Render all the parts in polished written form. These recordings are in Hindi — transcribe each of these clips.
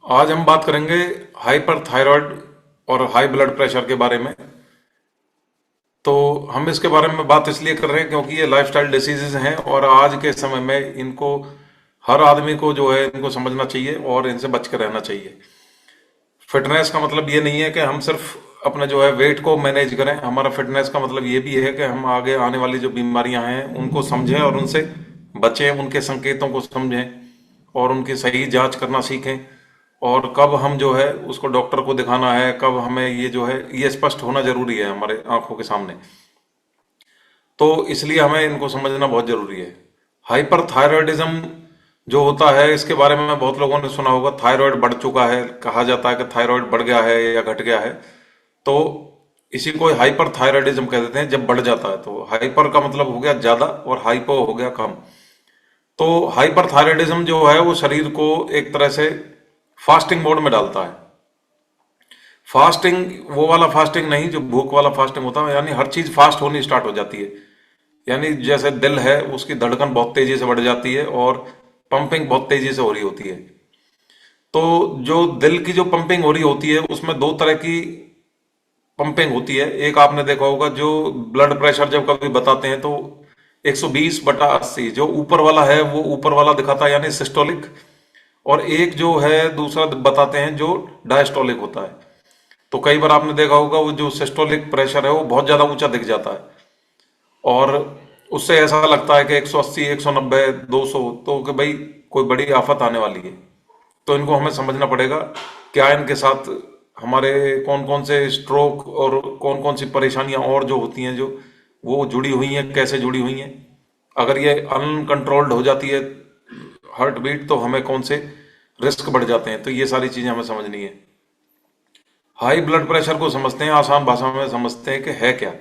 आज हम बात करेंगे हाइपर थायराइड और हाई ब्लड प्रेशर के बारे में। तो हम इसके बारे में बात इसलिए कर रहे हैं क्योंकि ये लाइफस्टाइल डिसीजेज हैं और आज के समय में इनको हर आदमी को जो है इनको समझना चाहिए और इनसे बच के रहना चाहिए। फिटनेस का मतलब ये नहीं है कि हम सिर्फ अपने जो है वेट को मैनेज करें। हमारा फिटनेस का मतलब ये भी है कि हम आगे आने वाली जो बीमारियां हैं उनको समझें और उनसे बचें, उनके संकेतों को समझें और उनकी सही जांच करना सीखें। और कब हम जो है उसको डॉक्टर को दिखाना है, कब हमें ये जो है ये स्पष्ट होना जरूरी है हमारे आंखों के सामने। तो इसलिए हमें इनको समझना बहुत जरूरी है। हाइपर थायराइडिज्म जो होता है इसके बारे में बहुत लोगों ने सुना होगा। थायराइड बढ़ चुका है, कहा जाता है कि थायराइड बढ़ गया है या घट गया है। तो इसी को हाइपर थायराइडिज्म कह देते हैं जब बढ़ जाता है। तो हाइपर का मतलब हो गया ज्यादा और हाइपो हो गया कम। तो हाइपर थायराइडिज्म जो है वो शरीर को एक तरह से फास्टिंग मोड में डालता है। फास्टिंग वो वाला फास्टिंग नहीं जो भूख वाला फास्टिंग होता है, यानी हर चीज फास्ट होनी स्टार्ट हो जाती है। यानी जैसे दिल है उसकी धड़कन बहुत तेजी से बढ़ जाती है और पंपिंग बहुत तेजी से हो रही होती है। तो जो दिल की जो पंपिंग हो रही होती है उसमें दो तरह की पंपिंग होती है। एक आपने देखा होगा जो ब्लड प्रेशर जब कभी बताते हैं तो 120/80 जो ऊपर वाला है वो ऊपर वाला दिखाता है यानी सिस्टोलिक। और एक जो है दूसरा बताते हैं जो डायस्टोलिक होता है। तो कई बार आपने देखा होगा वो जो सिस्टोलिक प्रेशर है वो बहुत ज्यादा ऊंचा दिख जाता है और उससे ऐसा लगता है कि 180, 190, 200, तो कि भाई कोई बड़ी आफत आने वाली है। तो इनको हमें समझना पड़ेगा क्या इनके साथ हमारे कौन कौन से स्ट्रोक और कौन कौन सी परेशानियां और जो होती हैं जो वो जुड़ी हुई हैं, कैसे जुड़ी हुई हैं। अगर ये अनकंट्रोल्ड हो जाती है हार्ट बीट तो हमें कौन से रिस्क बढ़ जाते हैं। तो ये सारी चीजें हमें समझनी है। हाई ब्लड प्रेशर को समझते हैं, आसान भाषा में समझते हैं कि है क्या।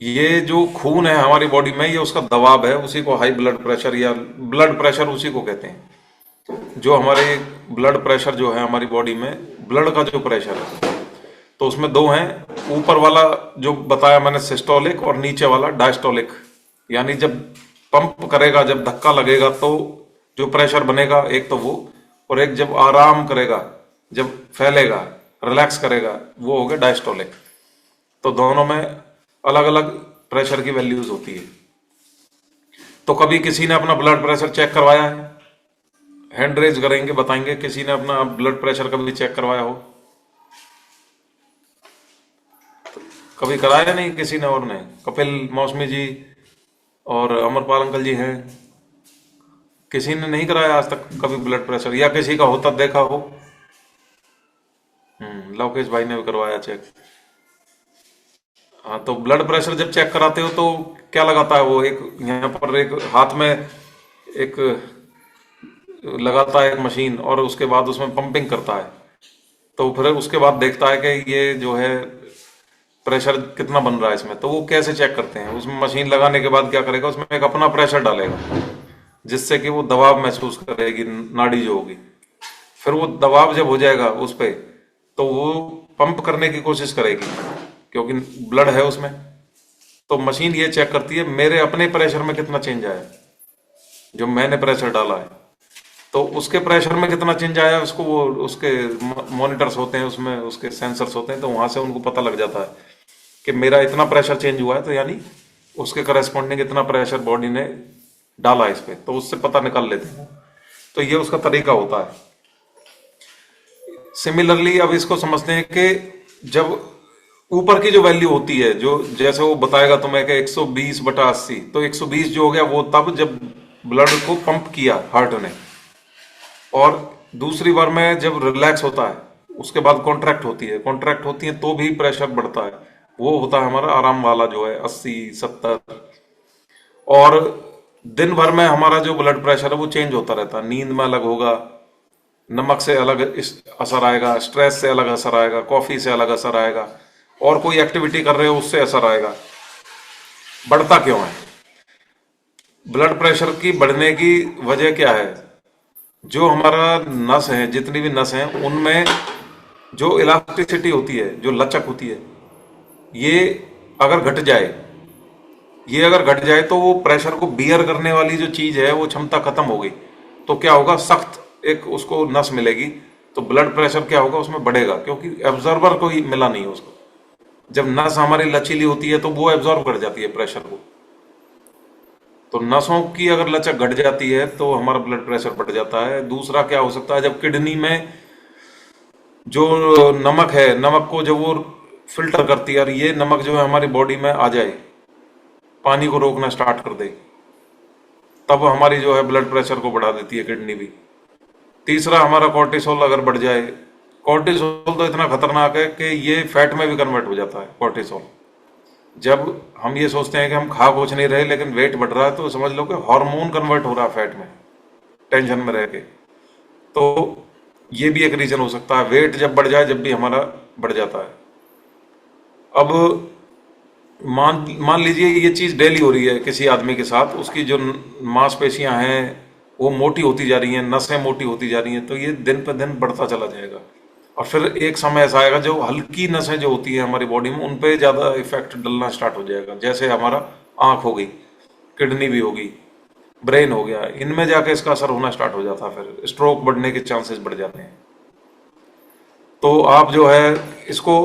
ये जो खून है हमारी बॉडी में ये उसका दबाव है, उसी को हाई ब्लड प्रेशर या ब्लड प्रेशर उसी को कहते हैं। जो हमारे ब्लड प्रेशर जो है हमारी बॉडी में ब्लड का जो प्रेशर है तो उसमें दो हैं। ऊपर वाला जो बताया मैंने सिस्टोलिक और नीचे वाला डायस्टोलिक। यानी जब पंप करेगा, जब धक्का लगेगा तो जो प्रेशर बनेगा एक तो वो, और एक जब आराम करेगा, जब फैलेगा, रिलैक्स करेगा, वो हो गया डायस्टोलिक। तो दोनों में अलग अलग प्रेशर की वैल्यूज होती है। तो कभी किसी ने अपना ब्लड प्रेशर चेक करवाया है? हैंड रेज करेंगे, बताएंगे किसी ने अपना ब्लड प्रेशर कभी चेक करवाया हो। कभी कराया नहीं किसी ने और ने? कपिल मौसमी जी और अमरपाल अंकल जी हैं, किसी ने नहीं कराया आज तक कभी ब्लड प्रेशर, या किसी का होता देखा हो? लवकेश भाई ने भी करवाया चेक। हाँ, तो ब्लड प्रेशर जब चेक कराते हो तो क्या लगाता है वो? एक यहाँ पर एक हाथ में एक लगाता है एक मशीन और उसके बाद उसमें पंपिंग करता है। तो फिर उसके बाद देखता है कि ये जो है प्रेशर कितना बन रहा है इसमें। तो वो कैसे चेक करते हैं? उसमें मशीन लगाने के बाद क्या करेगा, उसमें एक अपना प्रेशर डालेगा जिससे कि वो दबाव महसूस करेगी नाड़ी जो होगी। फिर वो दबाव जब हो जाएगा उस पे तो वो पंप करने की कोशिश करेगी क्योंकि ब्लड है उसमें। तो मशीन ये चेक करती है मेरे अपने प्रेशर में कितना चेंज आया, जो मैंने प्रेशर डाला है तो उसके प्रेशर में कितना चेंज आया। उसको वो उसके मॉनिटर्स होते हैं, उसमें उसके सेंसर्स होते हैं, तो वहां से उनको पता लग जाता है कि मेरा इतना प्रेशर चेंज हुआ है, तो यानी उसके करस्पॉन्डिंग इतना प्रेशर बॉडी ने डाला है इस पे, तो उससे पता निकाल लेते हैं। तो ये उसका तरीका होता है। सिमिलरली अब इसको समझते हैं कि जब ऊपर की जो वैल्यू होती है, जो जैसे वो बताएगा तुम्हें कि 120/80, तो 120 जो हो गया वो तब जब ब्लड को पंप किया हार्ट ने। और दूसरी बार में जब रिलैक्स होता है उसके बाद कॉन्ट्रैक्ट होती है, कॉन्ट्रैक्ट होती है तो भी प्रेशर बढ़ता है। वो होता है हमारा आराम वाला जो है 80, 70। और दिन भर में हमारा जो ब्लड प्रेशर है वो चेंज होता रहता है। नींद में अलग होगा, नमक से अलग असर आएगा, स्ट्रेस से अलग असर आएगा, कॉफी से अलग असर आएगा, और कोई एक्टिविटी कर रहे हो उससे असर आएगा। बढ़ता क्यों है? ब्लड प्रेशर की बढ़ने की वजह क्या है? जो हमारा नस है, जितनी भी नस हैं उनमें जो इलास्टिसिटी होती है, जो लचक होती है, ये अगर घट जाए, ये अगर घट जाए तो वो प्रेशर को बियर करने वाली जो चीज है वो क्षमता खत्म हो गई। तो क्या होगा, सख्त एक उसको नस मिलेगी तो ब्लड प्रेशर क्या होगा, उसमें बढ़ेगा, क्योंकि एब्जॉर्बर कोई मिला नहीं है उसको। जब नस हमारी लचीली होती है तो वो एब्जॉर्ब कर जाती है प्रेशर को। तो नसों की अगर लचक घट जाती है तो हमारा ब्लड प्रेशर बढ़ जाता है। दूसरा क्या हो सकता है, जब किडनी में जो नमक है, नमक को जब वो फिल्टर करती है, और ये नमक जो है हमारी बॉडी में आ जाए, पानी को रोकना स्टार्ट कर दे, तब हमारी जो है ब्लड प्रेशर को बढ़ा देती है किडनी भी। तीसरा, हमारा कॉर्टिसोल अगर बढ़ जाए। कॉर्टिसोल तो इतना खतरनाक है कि ये फैट में भी कन्वर्ट हो जाता है कॉर्टिसोल। जब हम ये सोचते हैं कि हम खा कुछ नहीं रहे लेकिन वेट बढ़ रहा है, तो समझ लो कि हार्मोन कन्वर्ट हो रहा है फैट में, टेंशन में रह के। तो ये भी एक रीजन हो सकता है, वेट जब बढ़ जाए, जब भी हमारा बढ़ जाता है। अब मान मान लीजिए ये चीज़ डेली हो रही है किसी आदमी के साथ, उसकी जो मांसपेशियां हैं वो मोटी होती जा रही हैं, नसें मोटी होती जा रही हैं, तो ये दिन पे दिन बढ़ता चला जाएगा। और फिर एक समय ऐसा आएगा जो हल्की नसें जो होती है हमारी बॉडी में, उन पे ज़्यादा इफेक्ट डलना स्टार्ट हो जाएगा। जैसे हमारा आँख हो गई, किडनी भी होगी, ब्रेन हो गया, इनमें जाके इसका असर होना स्टार्ट हो जाता है, फिर स्ट्रोक बढ़ने के चांसेस बढ़ जाते हैं। तो आप जो है इसको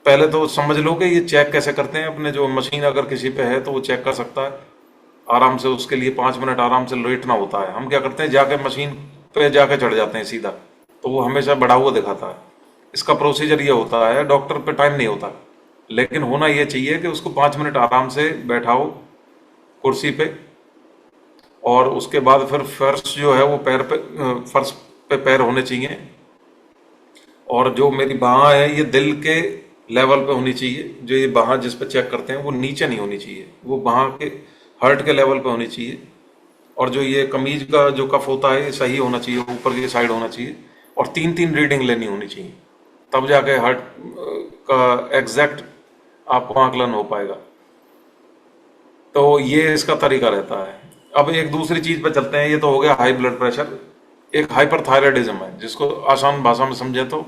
पहले तो समझ लो कि ये चेक कैसे करते हैं। अपने जो मशीन अगर किसी पे है तो वो चेक कर सकता है आराम से, उसके लिए 5 मिनट आराम से लेटना होता है। हम क्या करते हैं, जाके मशीन पे जाके चढ़ जाते हैं सीधा, तो वो हमेशा बढ़ा हुआ दिखाता है। इसका प्रोसीजर ये होता है, डॉक्टर पे टाइम नहीं होता, लेकिन होना ये चाहिए कि उसको 5 मिनट आराम से बैठाओ कुर्सी पे, और उसके बाद फिर फर्श जो है वो पैर पे, फर्श पे पैर होने चाहिए, और जो मेरी बाह है ये दिल के लेवल पे होनी चाहिए। जो ये बाह जिस पे चेक करते हैं वो नीचे नहीं होनी चाहिए, वो बाह के हार्ट के लेवल पे होनी चाहिए। और जो ये कमीज का जो कफ होता है ये सही होना चाहिए, ऊपर की साइड होना चाहिए, और 3-3 रीडिंग लेनी होनी चाहिए, तब जाके हार्ट का एग्जैक्ट आपको आकलन हो पाएगा। तो ये इसका तरीका रहता है। अब एक दूसरी चीज पे चलते हैं। ये तो हो गया हाई ब्लड प्रेशर। एक हाइपरथायराइडिज्म है, जिसको आसान भाषा में समझे तो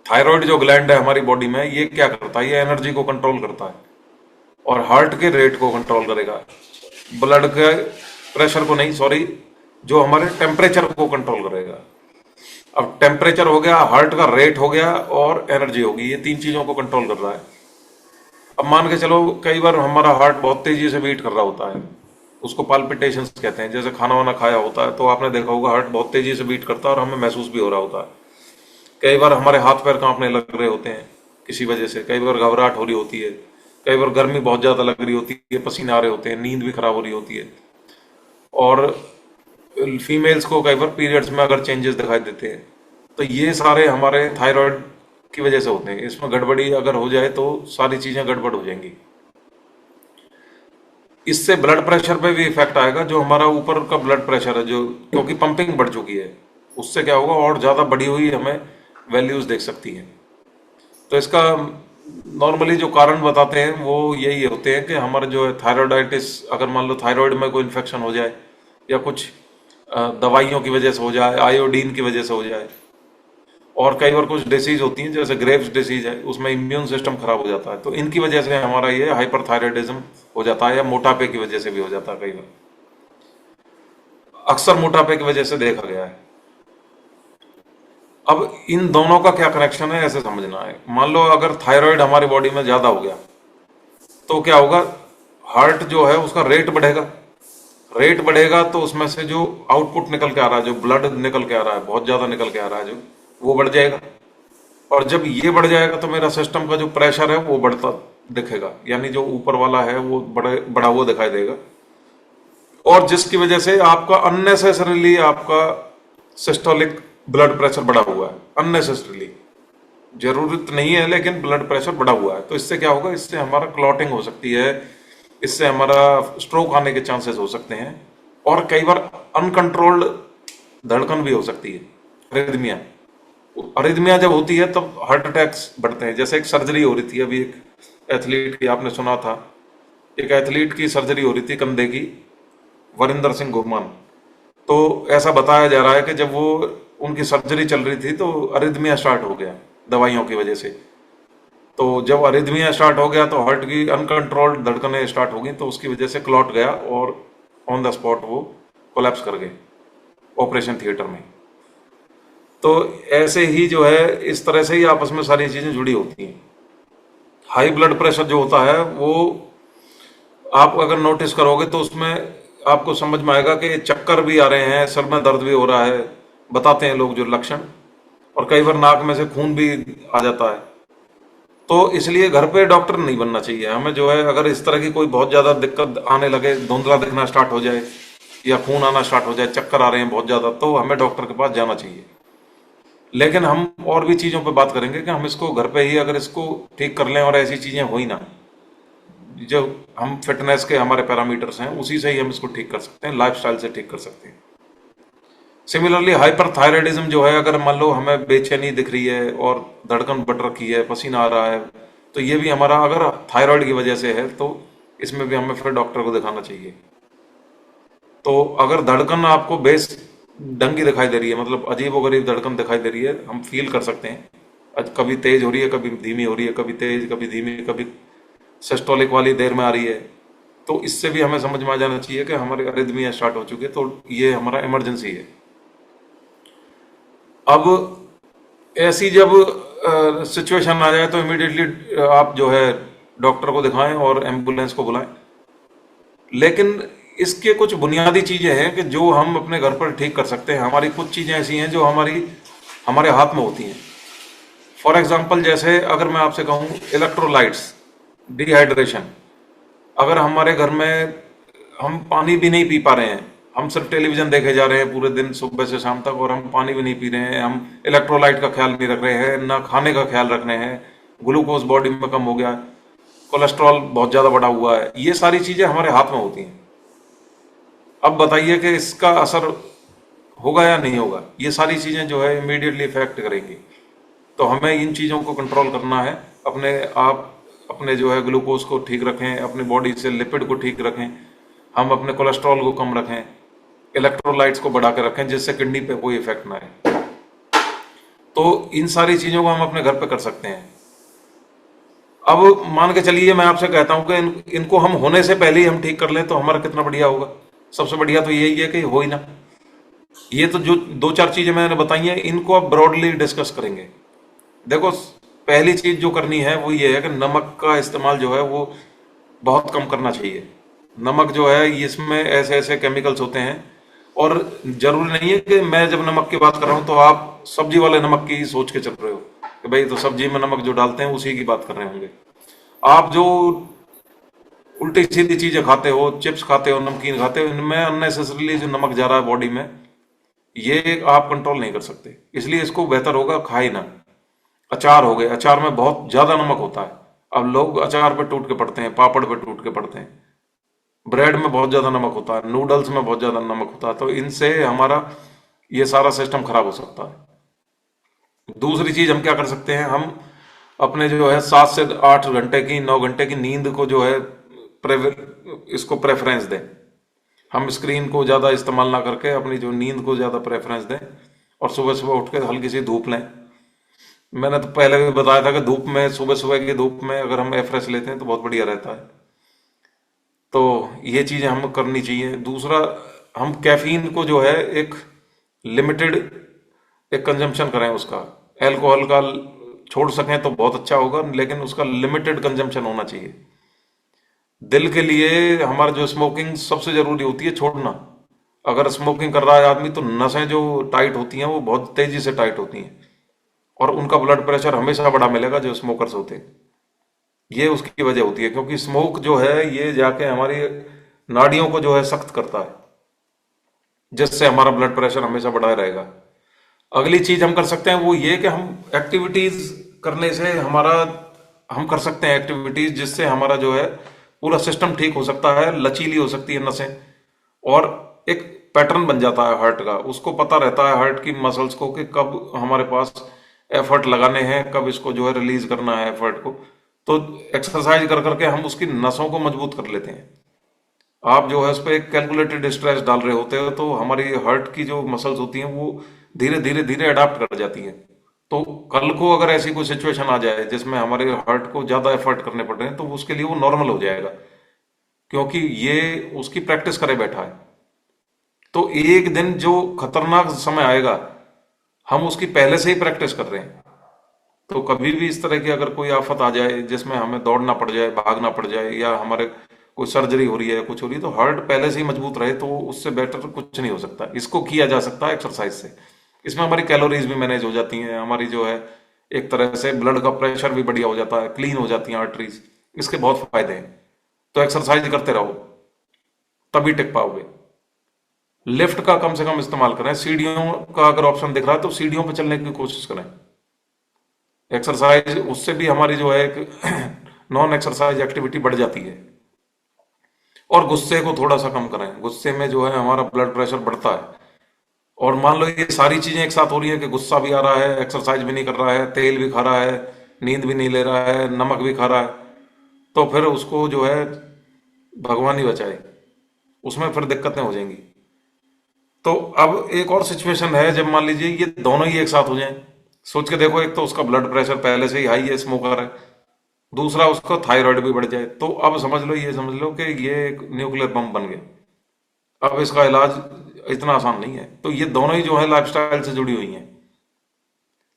थायराइड जो ग्लैंड है हमारी बॉडी में, ये क्या करता है, ये एनर्जी को कंट्रोल करता है और हार्ट के रेट को कंट्रोल करेगा। ब्लड के प्रेशर को नहीं, सॉरी, जो हमारे टेम्परेचर को कंट्रोल करेगा। अब टेम्परेचर हो गया, हार्ट का रेट हो गया, और एनर्जी होगी, ये 3 चीजों को कंट्रोल कर रहा है। अब मान के चलो कई बार हमारा हार्ट बहुत तेजी से बीट कर रहा होता है, उसको पाल्पिटेशंस कहते हैं। जैसे खाना वाना खाया होता है तो आपने देखा होगा हार्ट बहुत तेजी से बीट करता है और हमें महसूस भी हो रहा होता है। कई बार हमारे हाथ पैर कांपने लग रहे होते हैं किसी वजह से, कई बार घबराहट हो रही होती है, कई बार गर्मी बहुत ज्यादा लग रही होती है, पसीने आ रहे होते हैं, नींद भी खराब हो रही होती है। और फीमेल्स को कई बार पीरियड्स में अगर चेंजेस दिखाई देते हैं, तो ये सारे हमारे थायराइड की वजह से होते हैं। इसमें गड़बड़ी अगर हो जाए तो सारी चीजें गड़बड़ हो जाएंगी। इससे ब्लड प्रेशर पे भी इफेक्ट आएगा। जो हमारा ऊपर का ब्लड प्रेशर है, जो क्योंकि पंपिंग बढ़ चुकी है, उससे क्या होगा, और ज्यादा बढ़ी हुई हमें वैल्यूज देख सकती हैं। तो इसका नॉर्मली जो कारण बताते हैं वो यही होते हैं कि हमारे जो है थायराइडाइटिस, अगर मान लो थायराइड में कोई इन्फेक्शन हो जाए, या कुछ दवाइयों की वजह से हो जाए, आयोडीन की वजह से हो जाए, और कई बार कुछ डिसीज होती हैं जैसे ग्रेव्स डिसीज है, उसमें इम्यून सिस्टम खराब हो जाता है, तो इनकी वजह से हमारा ये हाइपरथायराइडिज्म हो जाता है, या मोटापे की वजह से भी हो जाता है। कई बार अक्सर मोटापे की वजह से देखा गया है। अब इन दोनों का क्या कनेक्शन है, ऐसे समझना है। मान लो अगर थायराइड हमारी बॉडी में ज्यादा हो गया तो क्या होगा, हार्ट जो है उसका रेट बढ़ेगा। रेट बढ़ेगा तो उसमें से जो आउटपुट निकल के आ रहा है, जो ब्लड निकल के आ रहा है, बहुत ज्यादा निकल के आ रहा है, जो वो बढ़ जाएगा। और जब ये बढ़ जाएगा तो मेरा सिस्टम का जो प्रेशर है वो बढ़ता दिखेगा, यानी जो ऊपर वाला है वो बढ़ा हुआ दिखाई देगा। और जिसकी वजह से आपका अननेसेसरीली आपका सिस्टोलिक ब्लड प्रेशर बढ़ा हुआ है, अननेसेसरीली, जरूरत नहीं है लेकिन ब्लड प्रेशर बढ़ा हुआ है। तो इससे क्या होगा, इससे हमारा क्लॉटिंग हो सकती है, इससे हमारा स्ट्रोक आने के चांसेस हो सकते हैं, और कई बार अनकंट्रोल्ड धड़कन भी हो सकती है, अरिथमिया। अरिथमिया जब होती है तब हार्ट अटैक्स बढ़ते हैं। जैसे एक सर्जरी हो रही थी अभी एक एथलीट की, आपने सुना था, एक एथलीट की सर्जरी हो रही थी कंधे की, वरिंदर सिंह घुमान। तो ऐसा बताया जा रहा है कि जब वो उनकी सर्जरी चल रही थी तो अरिथमिया स्टार्ट हो गया दवाइयों की वजह से। तो जब अरिथमिया स्टार्ट हो गया तो हार्ट की अनकंट्रोल्ड धड़कनें स्टार्ट हो गई, तो उसकी वजह से क्लॉट गया और ऑन द स्पॉट वो कोलैप्स कर गए ऑपरेशन थिएटर में। तो ऐसे ही जो है, इस तरह से ही आपस में सारी चीजें जुड़ी होती हैं। हाई ब्लड प्रेशर जो होता है वो आप अगर नोटिस करोगे तो उसमें आपको समझ में आएगा कि चक्कर भी आ रहे हैं, सर में दर्द भी हो रहा है, बताते हैं लोग जो लक्षण। और कई बार नाक में से खून भी आ जाता है। तो इसलिए घर पे डॉक्टर नहीं बनना चाहिए हमें। जो है, अगर इस तरह की कोई बहुत ज्यादा दिक्कत आने लगे, धुंधला दिखना स्टार्ट हो जाए या खून आना स्टार्ट हो जाए, चक्कर आ रहे हैं बहुत ज्यादा, तो हमें डॉक्टर के पास जाना चाहिए। लेकिन हम और भी चीजों पे बात करेंगे कि हम इसको घर पे ही अगर इसको ठीक कर लें और ऐसी चीजें हो ही ना, जो हम फिटनेस के हमारे पैरामीटर्स हैं उसी से ही हम इसको ठीक कर सकते हैं, लाइफस्टाइल से ठीक कर सकते हैं। सिमिलरली हाइपर थायराइडिज्म जो है, अगर मान लो हमें बेचैनी दिख रही है और धड़कन बढ़ रखी है, पसीना आ रहा है, तो ये भी हमारा अगर थायराइड की वजह से है, तो इसमें भी हमें फिर डॉक्टर को दिखाना चाहिए। तो अगर धड़कन आपको बेस ढंग की दिखाई दे रही है, मतलब अजीब गरीब धड़कन दिखाई दे रही है, हम फील कर सकते हैं, कभी तेज हो रही है, कभी धीमी हो रही है, कभी तेज, कभी धीमी, कभी सिस्टोलिक वाली देर में आ रही है, तो इससे भी हमें समझ में आ जाना चाहिए कि हमारे अरिदमिया स्टार्ट हो चुके, तो ये हमारा इमरजेंसी है। अब ऐसी जब सिचुएशन आ जाए तो इमीडिएटली आप जो है डॉक्टर को दिखाएं और एम्बुलेंस को बुलाएं। लेकिन इसके कुछ बुनियादी चीजें हैं कि जो हम अपने घर पर ठीक कर सकते हैं। हमारी कुछ चीजें ऐसी हैं जो हमारे हाथ में होती हैं। फॉर एग्जाम्पल, जैसे अगर मैं आपसे कहूं इलेक्ट्रोलाइट्स, डिहाइड्रेशन, अगर हमारे घर में हम पानी भी नहीं पी पा रहे हैं, हम सिर्फ टेलीविजन देखे जा रहे हैं पूरे दिन सुबह से शाम तक, और हम पानी भी नहीं पी रहे हैं, हम इलेक्ट्रोलाइट का ख्याल नहीं रख रहे हैं, ना खाने का ख्याल रख रहे हैं, ग्लूकोज बॉडी में कम हो गया है, कोलेस्ट्रॉल बहुत ज्यादा बढ़ा हुआ है, ये सारी चीजें हमारे हाथ में होती हैं। अब बताइए कि इसका असर होगा या नहीं होगा। ये सारी चीजें जो है इमीडिएटली इफेक्ट करेंगी। तो हमें इन चीजों को कंट्रोल करना है। अपने आप अपने जो है ग्लूकोज को ठीक रखें, अपनी बॉडी से लिपिड को ठीक रखें, हम अपने कोलेस्ट्रॉल को कम रखें, इलेक्ट्रोलाइट्स को बढ़ा कर रखें जिससे किडनी पे कोई इफेक्ट ना आए। तो इन सारी चीजों को हम अपने घर पे कर सकते हैं। अब मान के चलिए मैं आपसे कहता हूं कि इनको हम होने से पहले ही हम ठीक कर लें तो हमारा कितना बढ़िया होगा। सबसे बढ़िया तो यही है कि हो ही ना। ये तो जो दो चार चीजें मैंने बताई हैं, इनको अब ब्रॉडली डिस्कस करेंगे। देखो, पहली चीज जो करनी है वो ये है कि नमक का इस्तेमाल जो है वो बहुत कम करना चाहिए। नमक जो है इसमें ऐसे ऐसे केमिकल्स होते हैं, और जरूरी नहीं है कि मैं जब नमक की बात कर रहा हूं तो आप सब्जी वाले नमक की ही सोच के चल रहे हो कि भाई तो सब्जी में नमक जो डालते हैं उसी की बात कर रहे होंगे। आप जो उल्टी सीधी चीजें खाते हो, चिप्स खाते हो, नमकीन खाते हो, इनमें अननेसेसरीली जो नमक जा रहा है बॉडी में, ये आप कंट्रोल नहीं कर सकते। इसलिए इसको बेहतर होगा खा ही ना। अचार हो गए, अचार में बहुत ज्यादा नमक होता है। अब लोग अचार पे टूट के पड़ते हैं, पापड़ पे टूट के पड़ते हैं, ब्रेड में बहुत ज्यादा नमक होता है, नूडल्स में बहुत ज्यादा नमक होता है। तो इनसे हमारा ये सारा सिस्टम खराब हो सकता है। दूसरी चीज हम क्या कर सकते हैं, हम अपने जो है 7 से 8 घंटे की, 9 घंटे की नींद को जो है इसको प्रेफरेंस दें। हम स्क्रीन को ज्यादा इस्तेमाल ना करके अपनी जो नींद को ज्यादा प्रेफरेंस दें, और सुबह सुबह उठ के हल्की सी धूप लें। मैंने तो पहले भी बताया था कि धूप में, सुबह सुबह की धूप में अगर हम एफ्रेश लेते हैं तो बहुत बढ़िया रहता है। तो ये चीजें हम करनी चाहिए। दूसरा, हम कैफीन को जो है एक लिमिटेड एक कंजम्पशन करें उसका। अल्कोहल का छोड़ सकें तो बहुत अच्छा होगा, लेकिन उसका लिमिटेड कंजम्पशन होना चाहिए। दिल के लिए हमारा जो स्मोकिंग सबसे जरूरी होती है छोड़ना। अगर स्मोकिंग कर रहा है आदमी तो नसें जो टाइट होती हैं वो बहुत तेजी से टाइट होती हैं, और उनका ब्लड प्रेशर हमेशा बड़ा मिलेगा जो स्मोकर्स होते हैं। ये उसकी वजह होती है, क्योंकि स्मोक जो है ये जाके हमारी नाड़ियों को जो है सख्त करता है, जिससे हमारा ब्लड प्रेशर हमेशा बढ़ा रहेगा। अगली चीज हम कर सकते हैं वो ये कि हम एक्टिविटीज करने से हम कर सकते हैं एक्टिविटीज जिससे हमारा जो है पूरा सिस्टम ठीक हो सकता है, लचीली हो सकती है नसें, और एक पैटर्न बन जाता है हार्ट का। उसको पता रहता है हार्ट की मसल्स को कि कब हमारे पास एफर्ट लगाने हैं, कब इसको जो है रिलीज करना है एफर्ट को। तो एक्सरसाइज कर करके हम उसकी नसों को मजबूत कर लेते हैं। आप जो है उस पर एक कैलकुलेटेड स्ट्रेस डाल रहे होते हो तो हमारी हार्ट की जो मसल्स होती हैं वो धीरे धीरे धीरे अडाप्ट कर जाती हैं। तो कल को अगर ऐसी कोई सिचुएशन आ जाए जिसमें हमारे हार्ट को ज्यादा एफर्ट करने पड़ रहे हैं तो उसके लिए वो नॉर्मल हो जाएगा, क्योंकि ये उसकी प्रैक्टिस करे बैठा है। तो एक दिन जो खतरनाक समय आएगा हम उसकी पहले से ही प्रैक्टिस कर रहे हैं। तो कभी भी इस तरह की अगर कोई आफत आ जाए जिसमें हमें दौड़ना पड़ जाए, भागना पड़ जाए, या हमारे कोई सर्जरी हो रही है, कुछ हो रही है, तो हार्ट पहले से ही मजबूत रहे, तो उससे बेटर कुछ नहीं हो सकता। इसको किया जा सकता है एक्सरसाइज से। इसमें हमारी कैलोरीज भी मैनेज हो जाती हैं, हमारी जो है एक तरह से ब्लड का प्रेशर भी बढ़िया हो जाता है, क्लीन हो जाती हैं आर्टरीज। इसके बहुत फायदे हैं। तो एक्सरसाइज करते रहो, तभी टिक पाओगे। लिफ्ट का कम से कम इस्तेमाल करें। सीढ़ियों का अगर ऑप्शन दिख रहा है तो सीढ़ियों पर चलने की कोशिश करें। एक्सरसाइज उससे भी हमारी जो है एक नॉन एक्सरसाइज एक्टिविटी बढ़ जाती है। और गुस्से को थोड़ा सा कम करें। गुस्से में जो है हमारा ब्लड प्रेशर बढ़ता है। और मान लो ये सारी चीजें एक साथ हो रही है कि गुस्सा भी आ रहा है, एक्सरसाइज भी नहीं कर रहा है, तेल भी खा रहा है, नींद भी नहीं ले रहा है, नमक भी खा रहा है, तो फिर उसको जो है भगवान ही बचाए, उसमें फिर दिक्कतें हो जाएंगी। तो अब एक और सिचुएशन है, जब मान लीजिए ये दोनों ही एक साथ हो जाएं। सोच के देखो, एक तो उसका ब्लड प्रेशर पहले से ही हाई है, स्मोकर है, दूसरा उसका थायराइड भी बढ़ जाए, तो अब समझ लो, ये समझ लो कि ये एक न्यूक्लियर बम बन गया। अब इसका इलाज इतना आसान नहीं है। तो ये दोनों ही जो है लाइफस्टाइल से जुड़ी हुई हैं।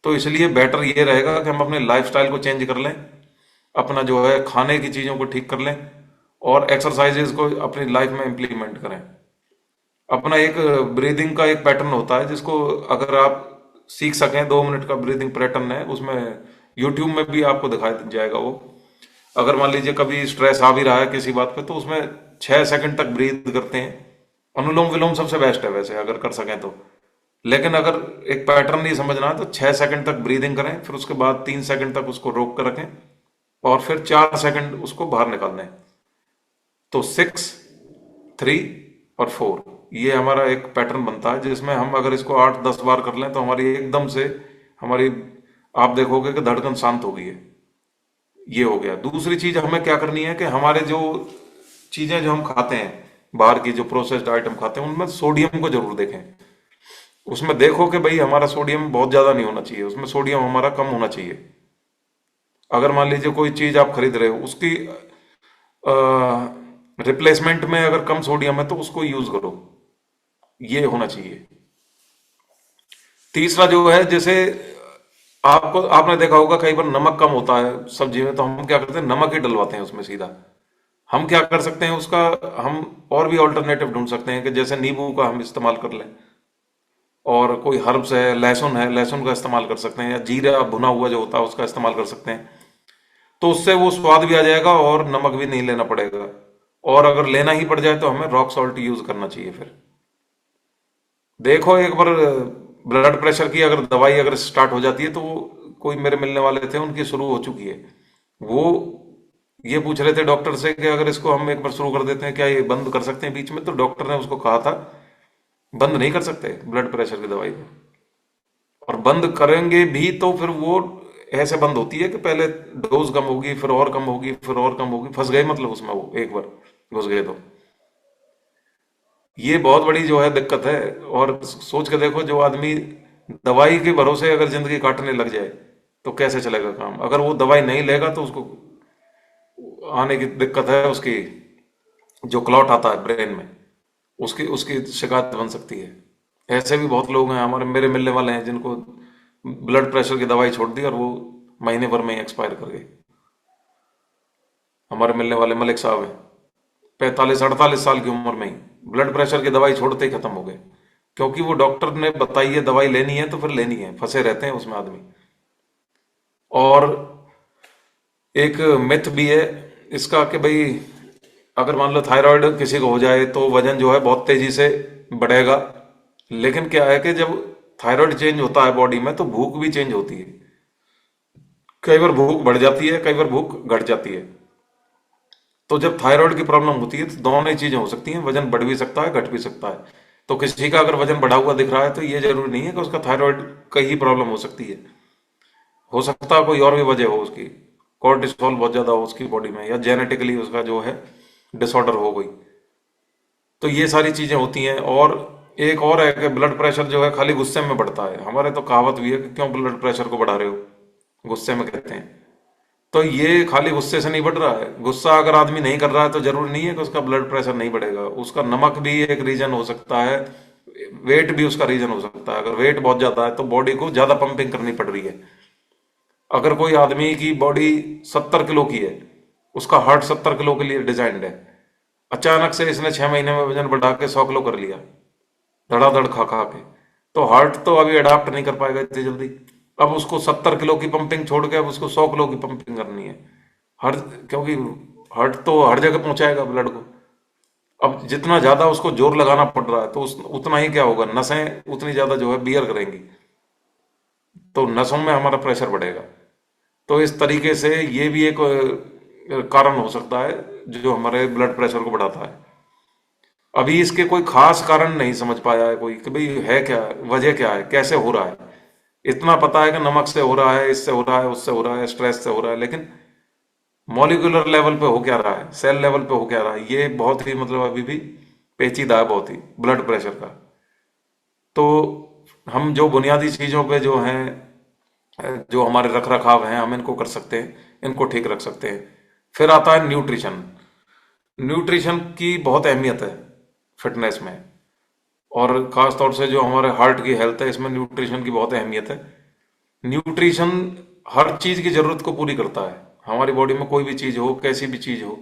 तो इसलिए बेटर ये रहेगा कि हम अपने लाइफस्टाइल को चेंज कर लें, अपना जो है खाने की चीज़ों को ठीक कर लें, और एक्सरसाइजेज को अपनी लाइफ में इम्प्लीमेंट करें। अपना एक ब्रीदिंग का एक पैटर्न होता है, जिसको अगर आप सीख सकें, 2 मिनट का ब्रीदिंग पैटर्न है, उसमें यूट्यूब में भी आपको दिखाई जाएगा वो। अगर मान लीजिए कभी स्ट्रेस आ भी रहा है किसी बात पे, तो उसमें 6 सेकंड तक ब्रीद करते हैं। अनुलोम विलोम सबसे बेस्ट है वैसे, अगर कर सकें तो। लेकिन अगर एक पैटर्न नहीं समझना है तो 6 सेकंड तक ब्रीदिंग करें, फिर उसके बाद 3 सेकंड तक उसको रोक कर रखें, और फिर 4 सेकंड उसको बाहर निकाल दें। तो 6, 3 और 4, ये हमारा एक पैटर्न बनता है, जिसमें हम अगर इसको 8-10 बार कर लें तो हमारी एकदम से हमारी, आप देखोगे कि धड़कन शांत हो गई है। ये हो गया। दूसरी चीज हमें क्या करनी है कि हमारे जो चीजें जो हम खाते हैं, बाहर की जो प्रोसेस्ड आइटम खाते हैं, उनमें सोडियम को जरूर देखें। उसमें देखो कि भाई हमारा सोडियम बहुत ज्यादा नहीं होना चाहिए, उसमें सोडियम हमारा कम होना चाहिए। अगर मान लीजिए कोई चीज आप खरीद रहे हो, उसकी रिप्लेसमेंट में अगर कम सोडियम है तो उसको यूज करो, ये होना चाहिए। तीसरा जो है, जैसे आपको आपने देखा होगा कई बार नमक कम होता है सब्जी में, तो हम क्या करते हैं, नमक ही डलवाते हैं उसमें सीधा। हम क्या कर सकते हैं उसका, हम और भी ऑल्टरनेटिव ढूंढ सकते हैं कि जैसे नींबू का हम इस्तेमाल कर लें, और कोई हर्ब्स है, लहसुन का इस्तेमाल कर सकते हैं, या जीरा भुना हुआ जो होता है उसका इस्तेमाल कर सकते हैं। तो उससे वो स्वाद भी आ जाएगा और नमक भी नहीं लेना पड़ेगा। और अगर लेना ही पड़ जाए तो हमें रॉक सॉल्ट यूज करना चाहिए। फिर देखो, एक बार ब्लड प्रेशर की अगर दवाई अगर स्टार्ट हो जाती है, तो कोई मेरे मिलने वाले थे, उनकी शुरू हो चुकी है। वो ये पूछ रहे थे डॉक्टर से कि अगर इसको हम एक बार शुरू कर देते हैं, क्या ये बंद कर सकते हैं बीच में? तो डॉक्टर ने उसको कहा था बंद नहीं कर सकते ब्लड प्रेशर की दवाई को। और बंद करेंगे भी तो फिर वो ऐसे बंद होती है कि पहले डोज कम होगी, फिर और कम होगी, फिर और कम होगी, फंस गए मतलब उसमें, वो एक बार घुस गए तो। ये बहुत बड़ी जो है दिक्कत है। और सोच के देखो, जो आदमी दवाई के भरोसे अगर जिंदगी काटने लग जाए तो कैसे चलेगा काम? अगर वो दवाई नहीं लेगा तो उसको आने की दिक्कत है, उसकी जो क्लॉट आता है ब्रेन में, उसकी उसकी शिकायत बन सकती है। ऐसे भी बहुत लोग हैं हमारे, मेरे मिलने वाले हैं, जिनको ब्लड प्रेशर की दवाई छोड़ दी और वो महीने भर में ही एक्सपायर कर गए। हमारे मिलने वाले मलिक साहब हैं, 45-48 साल की उम्र में ही ब्लड प्रेशर की दवाई छोड़ते ही खत्म हो गए। क्योंकि वो डॉक्टर ने बताई है दवाई लेनी है तो फिर लेनी है, फंसे रहते हैं उसमें आदमी। और एक मिथ भी है इसका कि भाई अगर मान लो थायराइड किसी को हो जाए तो वजन जो है बहुत तेजी से बढ़ेगा। लेकिन क्या है कि जब थायराइड चेंज होता है बॉडी में, तो भूख भी चेंज होती है। कई बार भूख बढ़ जाती है, कई बार भूख घट जाती है। तो जब थायराइड की प्रॉब्लम होती है तो दोनों ही चीजें हो सकती हैं, वजन बढ़ भी सकता है, घट भी सकता है। तो किसी का अगर वजन बढ़ा हुआ दिख रहा है तो ये जरूरी नहीं है कि उसका थायराइड का ही प्रॉब्लम हो सकती है। हो सकता है कोई और भी वजह हो, उसकी कोर्टिसोल बहुत ज्यादा हो उसकी बॉडी में, या जेनेटिकली उसका जो है डिसऑर्डर हो गई। तो ये सारी चीजें होती हैं। और एक और है कि ब्लड प्रेशर जो है खाली गुस्से में बढ़ता है। हमारे तो कहावत भी है कि क्यों ब्लड प्रेशर को बढ़ा रहे हो, गुस्से में कहते हैं। तो ये खाली गुस्से से नहीं बढ़ रहा है। गुस्सा अगर आदमी नहीं कर रहा है तो जरूरी नहीं है कि उसका ब्लड प्रेशर नहीं बढ़ेगा। उसका नमक भी एक रीजन हो सकता है वेट भी उसका रीजन हो सकता है। अगर वेट बहुत ज्यादा है तो बॉडी को ज्यादा पंपिंग करनी पड़ रही है। अगर कोई आदमी की बॉडी 70 किलो की है, उसका हार्ट 70 किलो के लिए डिजाइंड है, अचानक से इसने 6 महीने में वजन बढ़ा के 100 किलो कर लिया, धड़ाधड़ खा खा के, तो हार्ट तो अभी अडाप्ट नहीं कर पाएगा इतनी जल्दी। अब उसको 70 किलो की पंपिंग छोड़ के अब उसको 100 किलो की पंपिंग करनी है। हर क्योंकि हार्ट तो हर जगह पहुंचाएगा ब्लड को। अब जितना ज्यादा उसको जोर लगाना पड़ रहा है तो उतना ही क्या होगा, नसें उतनी ज्यादा जो है बियर करेंगी, तो नसों में हमारा प्रेशर बढ़ेगा। तो इस तरीके से ये भी एक कारण हो सकता है जो हमारे ब्लड प्रेशर को बढ़ाता है। अभी इसके कोई खास कारण नहीं समझ पाया है कोई कि भाई है क्या, वजह क्या है, कैसे हो रहा है। इतना पता है कि नमक से हो रहा है, इससे हो रहा है, उससे हो रहा है, स्ट्रेस से हो रहा है, लेकिन मॉलिक्यूलर लेवल पे हो क्या रहा है, सेल लेवल पे हो क्या रहा है, ये बहुत ही मतलब अभी भी पेचीदा है बहुत ही ब्लड प्रेशर का। तो हम जो बुनियादी चीजों पे जो हैं, जो हमारे रख रखाव हैं, हम इनको कर सकते हैं, इनको ठीक रख सकते हैं। फिर आता है न्यूट्रिशन। न्यूट्रिशन की बहुत अहमियत है फिटनेस में, और खास तौर से जो हमारे हार्ट की हेल्थ है इसमें न्यूट्रिशन की बहुत अहमियत है। न्यूट्रिशन हर चीज की जरूरत को पूरी करता है। हमारी बॉडी में कोई भी चीज हो, कैसी भी चीज हो,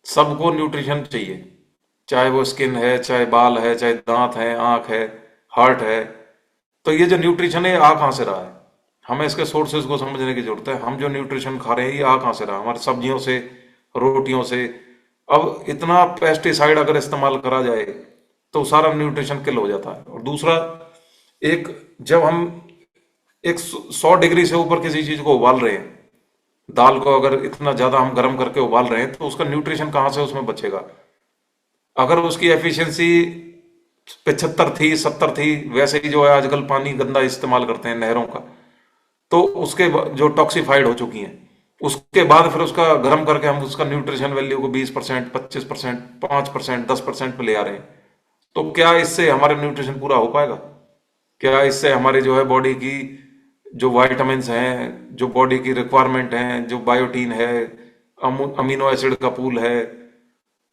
सबको न्यूट्रिशन चाहिए। चाहे वो स्किन है, चाहे बाल है, चाहे दांत है, आंख है, हार्ट है। तो ये जो न्यूट्रिशन है आ कहाँ से रहा है, हमें इसके सोर्सेज को समझने की जरूरत है। हम जो न्यूट्रिशन खा रहे हैं ये आ कहाँ से रहा है, हमारी सब्जियों से, रोटियों से। अब इतना पेस्टिसाइड अगर इस्तेमाल करा जाए तो सारा न्यूट्रिशन किल हो जाता है। और दूसरा, एक जब हम एक 100 डिग्री से ऊपर किसी चीज को उबाल रहे हैं, दाल को अगर इतना ज्यादा हम गर्म करके उबाल रहे हैं तो उसका न्यूट्रिशन कहाँ से उसमें बचेगा। अगर उसकी एफिशिएंसी 75 थी, 70 थी, वैसे ही जो है आजकल पानी गंदा इस्तेमाल करते हैं नहरों का, तो उसके जो टॉक्सिफाइड हो चुकी हैं, उसके बाद फिर उसका गर्म करके हम उसका न्यूट्रिशन वैल्यू को 20%, 25%, 5%, 10% पे ले आ रहे हैं। तो क्या इससे हमारा न्यूट्रिशन पूरा हो पाएगा? क्या इससे हमारे जो है बॉडी की जो वाइटामिन्स हैं, जो बॉडी की रिक्वायरमेंट हैं, जो बायोटीन है, अमीनो एसिड का पूल है,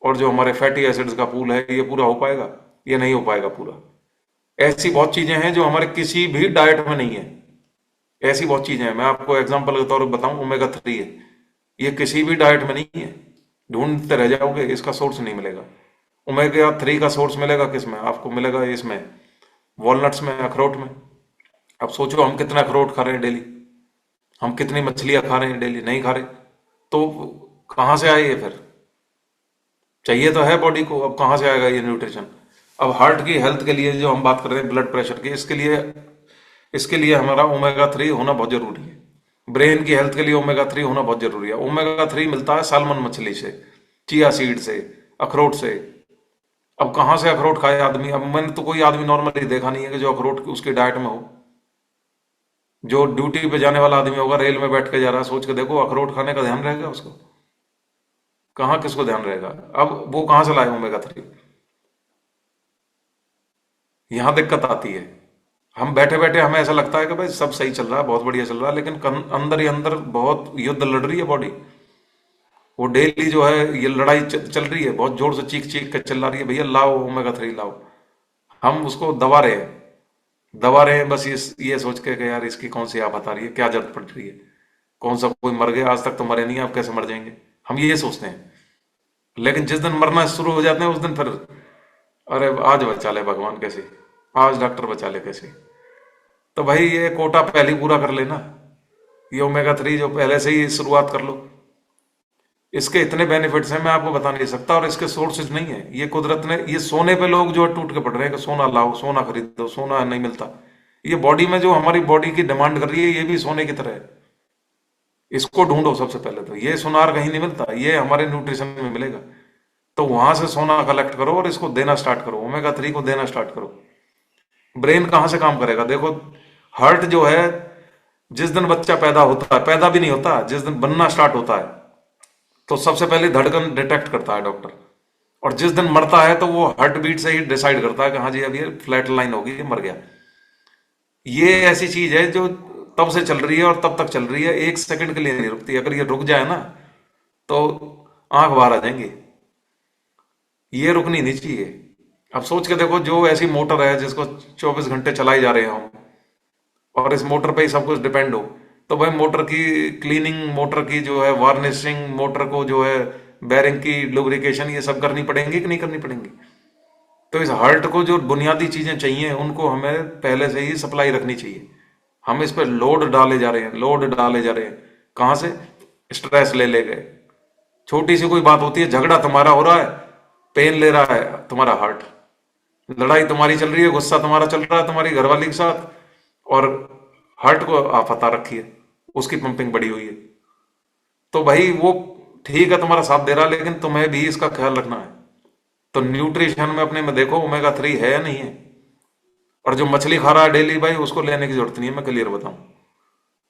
और जो हमारे फैटी एसिड्स का पूल है, ये पूरा हो पाएगा? ये नहीं हो पाएगा पूरा। ऐसी बहुत चीजें हैं जो हमारे किसी भी डाइट में नहीं है। ऐसी बहुत चीजें हैं, मैं आपको एग्जांपल के तौर पर बताऊं, ओमेगा 3 है, ये किसी भी डाइट में नहीं है। ढूंढते रह जाओगे, इसका सोर्स नहीं मिलेगा। ओमेगा 3 का सोर्स मिलेगा किसमें? आपको मिलेगा इसमें, वॉलनट्स में, अखरोट में। अब सोचो हम कितना अखरोट खा रहे हैं डेली, हम कितनी मछलियां खा रहे हैं डेली, नहीं खा रहे। तो कहाँ से आए ये फिर? चाहिए तो है बॉडी को, अब कहाँ से आएगा ये न्यूट्रिशन? अब हार्ट की हेल्थ के लिए जो हम बात कर रहे हैं, ब्लड प्रेशर की, इसके लिए हमारा ओमेगा 3 होना बहुत जरूरी है। ब्रेन की हेल्थ के लिए ओमेगा 3 होना बहुत जरूरी है। ओमेगा 3 मिलता है सालमन मछली से, चिया सीड से, अखरोट से। अब कहाँ से अखरोट खाए आदमी? अब मैंने तो कोई आदमी नॉर्मली देखा नहीं है कि जो अखरोट उसकी डाइट में हो। जो ड्यूटी पे जाने वाला आदमी होगा, रेल में बैठ के जा रहा है, सोच के देखो अखरोट खाने का ध्यान रहेगा उसको? कहाँ, किसको ध्यान रहेगा? अब वो कहाँ से लाए ओमेगा 3? यहां दिक्कत आती है। हम बैठे बैठे हमें ऐसा लगता है कि भाई सब सही चल रहा है, बहुत बढ़िया चल रहा है, लेकिन अंदर ही अंदर बहुत युद्ध लड़ रही है बॉडी। वो डेली जो है ये लड़ाई चल रही है, बहुत जोर से चीख चीख कर चिल्ला रही है, भैया लाओ ओमेगा 3 लाओ। हम उसको दबा रहे हैं, दबा रहे हैं, बस ये सोच के यार इसकी कौन सी आफत आ रही है, क्या जरूरत पड़ रही है, कौन सा कोई मर गया, आज तक तो मरे नहीं, अब कैसे मर जाएंगे, हम ये सोचते हैं। लेकिन जिस दिन मरना शुरू हो जाते हैं उस दिन फिर, अरे आज बचा ले भगवान कैसे, आज डॉक्टर बचा ले कैसे। तो भाई ये कोटा पहले ही पूरा कर लेना, ये ओमेगा 3 जो पहले से ही शुरुआत कर लो। इसके इतने बेनिफिट्स हैं मैं आपको बता नहीं सकता, और इसके सोर्सेज नहीं है। ये कुदरत ने, ये सोने पे लोग जो है टूट के पड़ रहे हैं कि सोना लाओ, सोना खरीदो, सोना नहीं मिलता। ये बॉडी में जो हमारी बॉडी की डिमांड कर रही है ये भी सोने की तरह है। इसको ढूंढो सबसे पहले तो, ये सुनार कहीं नहीं मिलता, ये हमारे न्यूट्रिशन में मिलेगा। तो वहां से सोना कलेक्ट करो और इसको देना स्टार्ट करो, ओमेगा 3 को देना स्टार्ट करो। ब्रेन कहाँ से काम करेगा? देखो, हार्ट जो है, जिस दिन बच्चा पैदा होता है, पैदा भी नहीं होता, जिस दिन बनना स्टार्ट होता है, तो सबसे पहले धड़कन डिटेक्ट करता है डॉक्टर। और जिस दिन मरता है तो वो हार्ट बीट से ही डिसाइड करता है कि हाँ जी अब ये फ्लैट लाइन होगी, ये मर गया। ये ऐसी चीज है जो तब से चल रही है और तब तक चल रही है, 1 सेकंड के लिए नहीं रुकती। अगर ये रुक जाए ना तो आंख बाहर आ जाएंगी। ये रुकनी नहीं चाहिए। अब सोच के देखो, जो ऐसी मोटर है जिसको 24 घंटे चलाई जा रहे हो और इस मोटर पे ही सब कुछ डिपेंड हो, तो भाई मोटर की क्लीनिंग, मोटर की जो है वार्निशिंग, मोटर को जो है बैरिंग की लुब्रिकेशन, ये सब करनी पड़ेंगी कि नहीं करनी पड़ेंगी? तो इस हार्ट को जो बुनियादी चीजें चाहिए उनको हमें पहले से ही सप्लाई रखनी चाहिए। हम इस पे लोड डाले जा रहे हैं, लोड डाले जा रहे हैं। कहां से? स्ट्रेस ले ले गए। छोटी सी कोई बात होती है, झगड़ा तुम्हारा हो रहा है, पेन ले रहा है तुम्हारा हार्ट, लड़ाई तुम्हारी चल रही है, गुस्सा तुम्हारा चल रहा है तुम्हारी घरवाली के साथ, और हार्ट को आफत आ रखी है, उसकी पंपिंग बढ़ी हुई है। तो भाई वो ठीक है, तुम्हारा साथ दे रहा है, लेकिन तुम्हें भी इसका ख्याल रखना है। तो न्यूट्रिशन में अपने में देखो, ओमेगा 3 है या नहीं है? और जो मछली खा रहा है डेली, भाई उसको लेने की जरूरत नहीं है, मैं क्लियर बताऊं।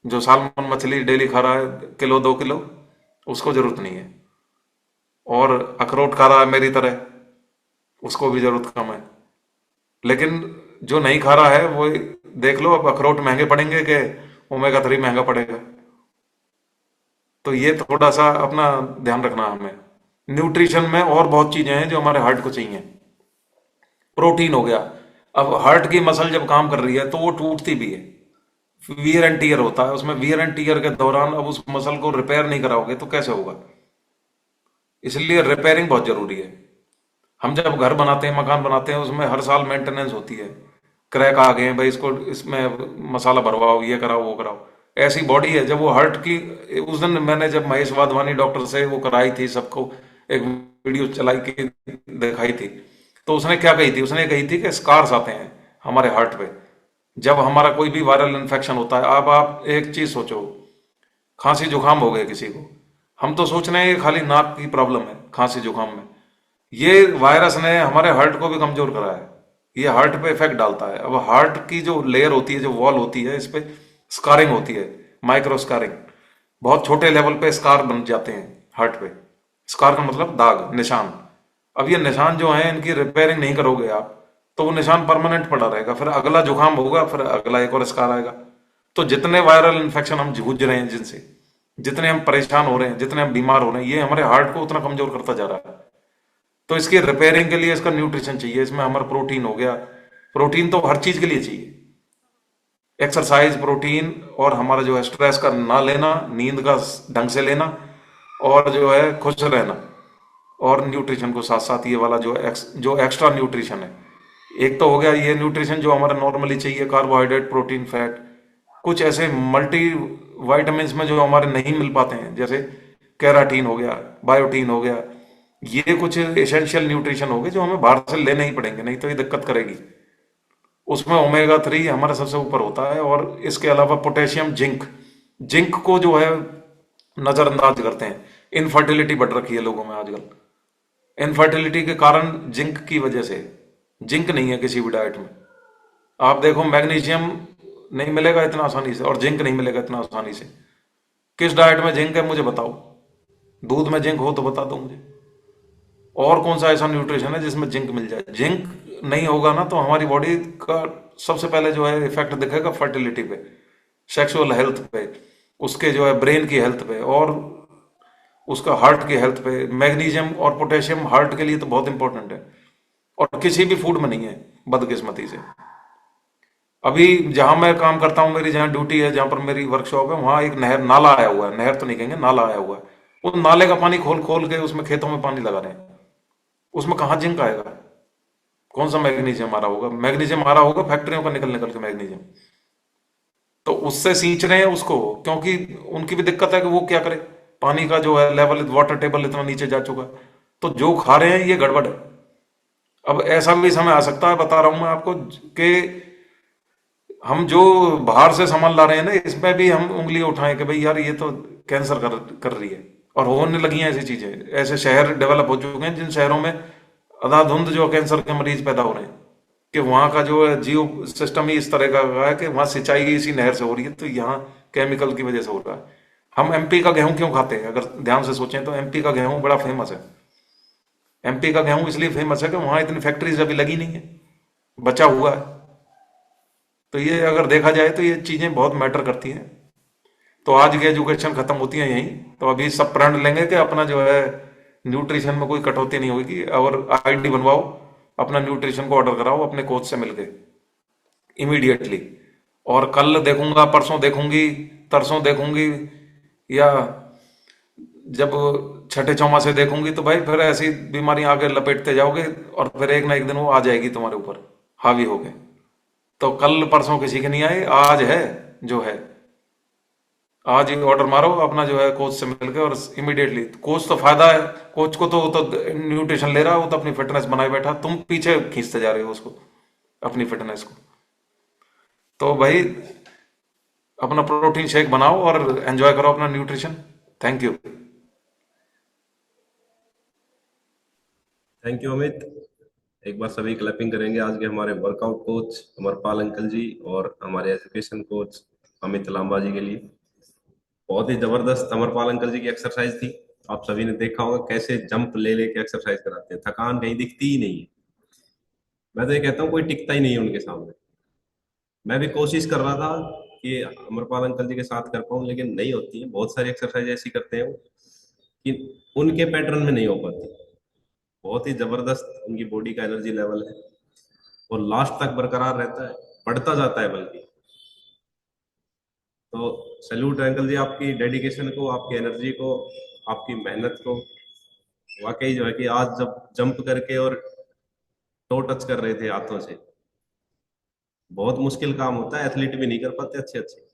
जो सालमन मछली डेली खा रहा है, किलो 2 किलो, उसको जरूरत नहीं है। और अखरोट खा रहा है मेरी तरह, उसको भी जरूरत कम है। लेकिन जो नहीं खा रहा है वो देख लो, अब अखरोट महंगे पड़ेंगे कि ओमेगा 3 महंगा पड़ेगा? तो ये थोड़ा सा अपना ध्यान रखना है हमें। न्यूट्रिशन में और बहुत चीजें हैं जो हमारे हार्ट को चाहिए। प्रोटीन हो गया। अब हार्ट की मसल जब काम कर रही है तो वो टूटती भी है, वियर एंड टीयर होता है उसमें। वियर एंड टीयर के दौरान अब उस मसल को रिपेयर नहीं कराओगे तो कैसे होगा? इसलिए रिपेयरिंग बहुत जरूरी है। हम जब घर बनाते हैं, मकान बनाते हैं, उसमें हर साल मेंटेनेंस होती है। क्रैक आ गए हैं भाई, इसको इसमें मसाला भरवाओ, ये कराओ वो कराओ। ऐसी बॉडी है जब वो हार्ट की, उस दिन मैंने जब महेश वाधवानी डॉक्टर से वो कराई थी, सबको एक वीडियो चलाई के दिखाई थी, तो उसने क्या कही थी? उसने कही थी कि स्कार्स आते हैं हमारे हार्ट पे जब हमारा कोई भी वायरल इन्फेक्शन होता है। अब आप एक चीज सोचो, खांसी जुकाम हो गया किसी को, हम तो सोच रहे हैं ये खाली नाक की प्रॉब्लम है खांसी जुकाम में, ये वायरस ने हमारे हार्ट को भी कमजोर करा है। ये हार्ट पे इफेक्ट डालता है। अब हार्ट की जो लेयर होती है, जो वॉल होती है, इस पे स्कारिंग होती है, माइक्रो स्कारिंग। बहुत छोटे लेवल पे स्कार बन जाते हैं हार्ट पे। स्कार का मतलब दाग, निशान। अब ये निशान जो है, इनकी रिपेयरिंग नहीं करोगे आप, तो वो निशान परमानेंट पड़ा रहेगा। फिर अगला जुकाम होगा, फिर अगला एक और स्कार आएगा। तो जितने वायरल इन्फेक्शन हम जूझ रहे हैं, जिनसे जितने हम परेशान हो रहे हैं, जितने हम बीमार हो रहे हैं, ये हमारे हार्ट को उतना कमजोर करता जा रहा है। तो इसकी रिपेयरिंग के लिए इसका न्यूट्रिशन चाहिए। इसमें हमारा प्रोटीन हो गया। प्रोटीन तो हर चीज के लिए चाहिए, एक्सरसाइज, प्रोटीन, और हमारा जो है स्ट्रेस का ना लेना, नींद का ढंग से लेना, और जो है खुश रहना, और न्यूट्रिशन को साथ साथ ये वाला जो एक्स्ट्रा न्यूट्रिशन है। एक तो हो गया ये न्यूट्रिशन जो हमारा नॉर्मली चाहिए, कार्बोहाइड्रेट, प्रोटीन, फैट। कुछ ऐसे मल्टी वाइटामिन में जो हमारे नहीं मिल पाते हैं, जैसे कैराटीन हो गया, बायोटीन हो गया, ये कुछ एसेंशियल न्यूट्रिशन हो गए जो हमें बाहर से लेने ही पड़ेंगे, नहीं तो ये दिक्कत करेगी। उसमें ओमेगा 3 हमारा सबसे ऊपर होता है। और इसके अलावा पोटेशियम, जिंक। जिंक को जो है नजरअंदाज करते हैं। इनफर्टिलिटी बढ़ रखी है लोगों में आजकल, इनफर्टिलिटी के कारण जिंक की वजह से। जिंक नहीं है किसी भी डाइट में। आप देखो, मैग्नीशियम नहीं मिलेगा इतना आसानी से और जिंक नहीं मिलेगा इतना आसानी से। किस डाइट में जिंक है मुझे बताओ? दूध में जिंक हो तो बता दो मुझे। और कौन सा ऐसा न्यूट्रिशन है जिसमें जिंक मिल जाए? जिंक नहीं होगा ना, तो हमारी बॉडी का सबसे पहले जो है इफेक्ट दिखेगा फर्टिलिटी पे, सेक्सुअल हेल्थ पे, उसके जो है ब्रेन की हेल्थ पे, और उसका हार्ट की हेल्थ पे। मैग्नीशियम और पोटेशियम हार्ट के लिए तो बहुत इंपॉर्टेंट है, और किसी भी फूड में नहीं है, बदकिस्मती से। अभी जहां मैं काम करता हूं, मेरी जहां ड्यूटी है, जहां पर मेरी वर्कशॉप है, वहां एक नहर, नाला आया हुआ है। नहर तो नहीं कहेंगे, नाला आया हुआ है। उन नाले का पानी खोल खोल के उसमें खेतों में पानी लगा रहे हैं। उसमें कहाँ जिंक आएगा? कौन सा मैग्नीशियम आ रहा होगा? मैग्नीशियम आ रहा होगा फैक्ट्रियों का निकल निकल के मैग्नीशियम। तो उससे सींच रहे हैं उसको, क्योंकि उनकी भी दिक्कत है कि वो क्या करे, पानी का जो है लेवल, वाटर टेबल इतना नीचे जा चुका है। तो जो खा रहे हैं ये गड़बड़ है। अब ऐसा भी समय आ सकता है, बता रहा हूं मैं आपको, कि हम जो बाहर से सामान ला रहे हैं ना, इसमें भी हम उंगली उठाएं कि भाई यार ये तो कैंसर कर रही है। और होने लगी हैं ऐसी चीजें। ऐसे शहर डेवलप हो चुके हैं जिन शहरों में अंधाधुंध जो कैंसर के मरीज पैदा हो रहे हैं, कि वहां का जो है जियो सिस्टम ही इस तरह का है कि वहां सिंचाई ही इसी नहर से हो रही है, तो यहाँ केमिकल की वजह से हो रहा है। हम एमपी का गेहूं क्यों खाते हैं? अगर ध्यान से सोचें तो एमपी का गेहूं बड़ा फेमस है। एमपी का गेहूं इसलिए फेमस है कि वहां इतनी फैक्ट्रीज अभी लगी नहीं है, बचा हुआ है। तो ये अगर देखा जाए तो ये चीजें बहुत मैटर करती हैं। तो आज की एजुकेशन खत्म होती है यहीं। तो अभी सब प्रण लेंगे कि अपना जो है न्यूट्रिशन में कोई कटौती नहीं होगी, और आईडी बनवाओ, अपना न्यूट्रिशन को ऑर्डर कराओ अपने कोच से मिलके इमीडिएटली। और कल देखूंगा, परसों देखूंगी, तरसों देखूंगी, या जब छठे चौमासे देखूंगी, तो भाई फिर ऐसी बीमारी आगे लपेटते जाओगे और फिर एक ना एक दिन वो आ जाएगी तुम्हारे ऊपर हावी हो गए। तो कल परसों किसी के नहीं आए, आज है जो है। आज ही ऑर्डर मारो अपना जो है कोच से मिलके, और इमीडिएटली। कोच तो फायदा है, कोच को तो न्यूट्रिशन ले रहा है, वो तो अपनी फिटनेस बनाए बैठा, तुम पीछे खींचते जा रहे हो उसको, अपनी फिटनेस को। तो भाई अपना प्रोटीन शेक बनाओ और एंजॉय करो अपना nutrition. Thank you. Thank you Amit. एक बार सभी क्लैपिंग करेंगे आज के हमारे वर्कआउट कोच अमरपाल अंकल जी और हमारे एजुकेशन कोच अमित लांबा जी के लिए। बहुत ही जबरदस्त अमरपाल अंकल जी की एक्सरसाइज थी। आप सभी ने देखा होगा कैसे जंप ले लेके एक्सरसाइज कराते हैं, थकान कहीं दिखती ही नहीं है। मैं तो ये कहता हूँ कोई टिकता ही नहीं है उनके सामने। मैं भी कोशिश कर रहा था कि अमरपाल अंकल जी के साथ कर पाऊँ, लेकिन नहीं होती है। बहुत सारी एक्सरसाइज ऐसी करते हैं वो कि उनके पैटर्न में नहीं हो पाती। बहुत ही जबरदस्त उनकी बॉडी का एनर्जी लेवल है और लास्ट तक बरकरार रहता है, बढ़ता जाता है बल्कि। तो सैल्यूट है अंकल जी आपकी डेडिकेशन को, आपकी एनर्जी को, आपकी मेहनत को। वाकई जो है कि आज जब जंप करके और टो टच कर रहे थे हाथों से, बहुत मुश्किल काम होता है, एथलीट भी नहीं कर पाते अच्छे अच्छे।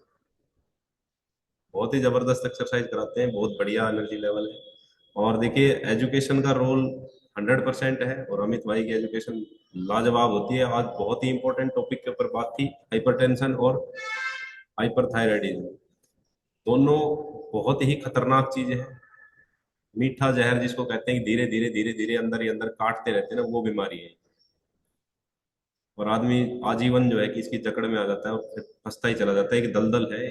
बहुत ही जबरदस्त एक्सरसाइज कराते हैं, बहुत बढ़िया एनर्जी लेवल है। और देखिए एजुकेशन का रोल 100% है, और अमित भाई की एजुकेशन लाजवाब होती है। आज बहुत ही इंपॉर्टेंट टॉपिक के ऊपर बात थी, हाइपरटेंशन और हाइपरथायराइडिज्म। दोनों बहुत ही खतरनाक चीजें हैं। मीठा जहर जिसको कहते हैं कि धीरे धीरे धीरे धीरे अंदर ही अंदर काटते रहते हैं ना, वो बीमारी है। और आदमी आजीवन जो है कि इसकी जकड़ में आ जाता है और फिर फंसता ही चला जाता है कि दलदल है।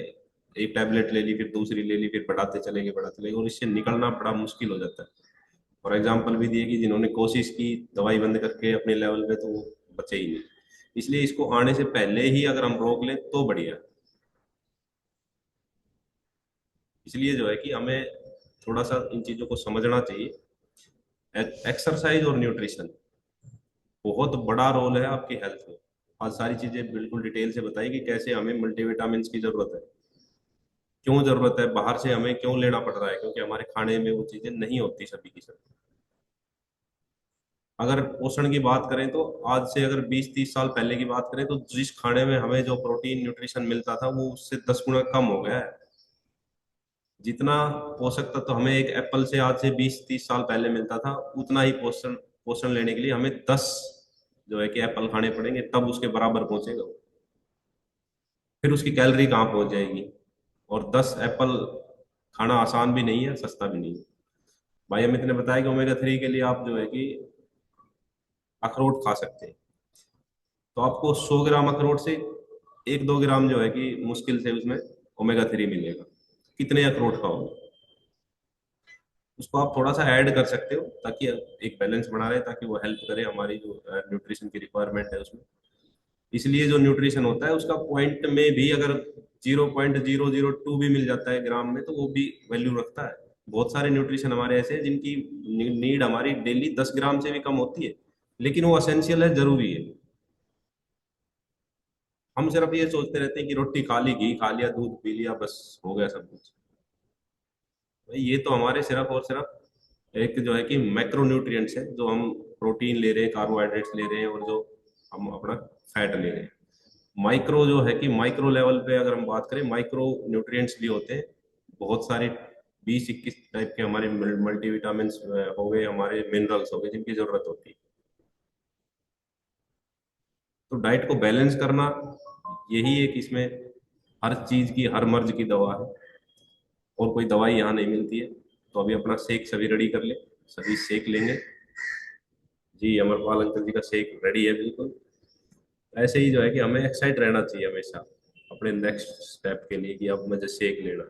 एक टैबलेट ले ली, फिर दूसरी ले ली, फिर बढ़ाते चलेंगे और इससे निकलना बड़ा मुश्किल हो जाता है। और एग्जाम्पल भी दिए कि जिन्होंने कोशिश की दवाई बंद करके अपने लेवल पे, तो वो बचे ही नहीं। इसलिए इसको आने से पहले ही अगर हम रोक लें तो बढ़िया। इसलिए जो है कि हमें थोड़ा सा इन चीजों को समझना चाहिए। एक्सरसाइज और न्यूट्रिशन बहुत बड़ा रोल है आपकी हेल्थ में। आज सारी चीजें बिल्कुल डिटेल से बताई कि कैसे हमें मल्टीविटामिन की जरूरत है, क्यों जरूरत है, बाहर से हमें क्यों लेना पड़ रहा है, क्योंकि हमारे खाने में वो चीजें नहीं होती सभी की सभी। अगर पोषण की बात करें तो आज से अगर 20-30 साल पहले की बात करें तो जिस खाने में हमें जो प्रोटीन न्यूट्रिशन मिलता था वो उससे 10 गुना कम हो गया है। जितना पोषक तत्व हमें एक एप्पल से आज से 20-30 साल पहले मिलता था, उतना ही पोषण पोषण लेने के लिए हमें 10 जो है कि एप्पल खाने पड़ेंगे, तब उसके बराबर पहुंचेगा वो। फिर उसकी कैलोरी कहाँ पहुंच जाएगी। और 10 एप्पल खाना आसान भी नहीं है, सस्ता भी नहीं है। भाई अमित ने बताया कि ओमेगा 3 के लिए आप जो है कि अखरोट खा सकते हैं। तो आपको 100 ग्राम अखरोट से 1-2 ग्राम जो है कि मुश्किल से उसमें ओमेगा 3 मिलेगा। कितने अखरोट खाओगे, उसको आप थोड़ा सा ऐड कर सकते हो ताकि एक बैलेंस बना रहे, ताकि वो हेल्प करे हमारी जो न्यूट्रिशन की रिक्वायरमेंट है उसमें। इसलिए जो न्यूट्रिशन होता है उसका पॉइंट में भी अगर 0.002 भी मिल जाता है ग्राम में, तो वो भी वैल्यू रखता है। बहुत सारे न्यूट्रिशन हमारे ऐसे हैं जिनकी नीड हमारी डेली 10 ग्राम से भी कम होती है, लेकिन वो असेंशियल है, जरूरी है। हम सिर्फ ये सोचते रहते हैं कि रोटी खा ली, घी खा लिया, दूध पी लिया, बस हो गया सब कुछ। भाई ये तो हमारे सिर्फ और सिर्फ एक जो है कि मैक्रो न्यूट्रिएंट्स है, जो हम प्रोटीन ले रहे हैं, कार्बोहाइड्रेट्स ले रहे हैं, और जो हम अपना फैट ले रहे हैं। माइक्रो जो है कि माइक्रो लेवल पे अगर हम बात करें, माइक्रो न्यूट्रिएंट्स भी होते हैं बहुत सारे। 20-21 टाइप के हमारे मल्टीविटामिन हो गए, हमारे मिनरल्स हो गए जिनकी जरूरत होती है। तो डाइट को बैलेंस करना, यही एक इसमें हर चीज की, हर मर्ज की दवा है। और कोई दवाई यहाँ नहीं मिलती है। तो अभी अपना शेक सभी रेडी कर ले, सभी शेक लेंगे। जी अमरपाल अंकल जी का शेक रेडी है बिल्कुल। ऐसे ही जो है कि हमें एक्साइट रहना चाहिए हमेशा अपने नेक्स्ट स्टेप के लिए कि अब मुझे शेक लेना है।